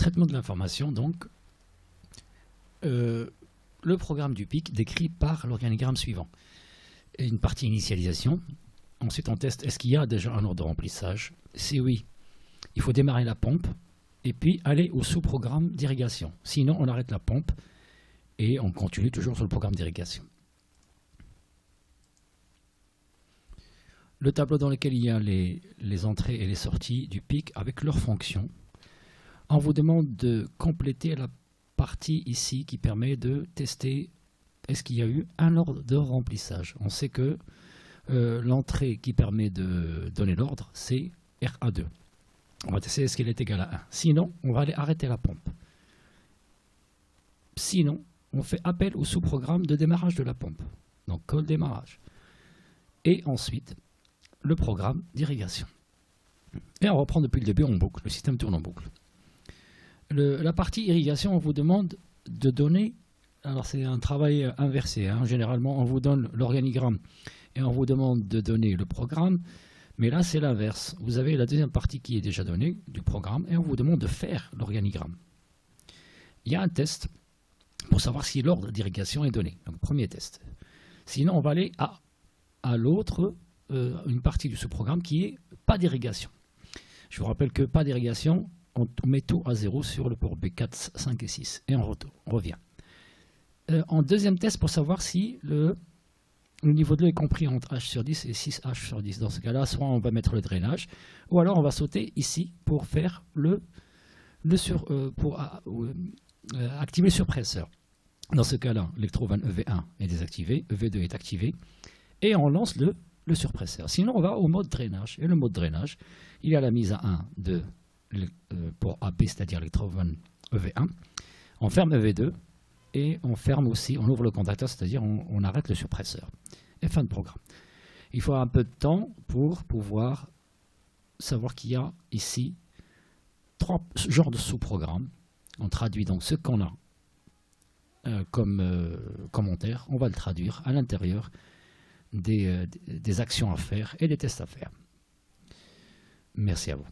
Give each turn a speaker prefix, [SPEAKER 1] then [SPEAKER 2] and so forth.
[SPEAKER 1] traitement de l'information, donc, le programme du PIC décrit par l'organigramme suivant. Une partie initialisation. Ensuite, on teste, est-ce qu'il y a déjà un ordre de remplissage? Si oui, il faut démarrer la pompe et puis aller au sous-programme d'irrigation. Sinon, on arrête la pompe et on continue toujours sur le programme d'irrigation. Le tableau dans lequel il y a les entrées et les sorties du PIC avec leurs fonctions. On vous demande de compléter la partie ici qui permet de tester est-ce qu'il y a eu un ordre de remplissage. On sait que l'entrée qui permet de donner l'ordre, c'est RA2. On va tester est-ce qu'elle est égale à 1. Sinon, on va aller arrêter la pompe. Sinon, on fait appel au sous-programme de démarrage de la pompe. Donc, call démarrage. Et ensuite, le programme d'irrigation. Et on reprend depuis le début en boucle. Le système tourne en boucle. La partie irrigation, on vous demande de donner, alors c'est un travail inversé, hein. Généralement on vous donne l'organigramme et on vous demande de donner le programme, mais là c'est l'inverse. Vous avez la deuxième partie qui est déjà donnée du programme et on vous demande de faire l'organigramme. Il y a un test pour savoir si l'ordre d'irrigation est donné, donc premier test. Sinon on va aller à l'autre, une partie du sous-programme qui est pas d'irrigation. Je vous rappelle que pas d'irrigation, on met tout à 0 sur le port B4, 5 et 6 et on revient. En deuxième test pour savoir si le niveau de l'eau est compris entre H sur 10 et 6H sur 10. Dans ce cas-là, soit on va mettre le drainage, ou alors on va sauter ici pour faire activer le surpresseur. Dans ce cas-là, l'électrovan EV1 est désactivé, EV2 est activé, et on lance le surpresseur. Sinon, on va au mode drainage. Et le mode drainage, il y a la mise à 1 de pour AB, c'est-à-dire l'électrovan EV1. On ferme EV2 et on ferme aussi, on ouvre le contacteur, c'est-à-dire on arrête le surpresseur. Et fin de programme. Il faut un peu de temps pour pouvoir savoir qu'il y a ici 3 genres de sous-programmes. On traduit donc ce qu'on a comme commentaire. On va le traduire à l'intérieur des actions à faire et des tests à faire. Merci à vous.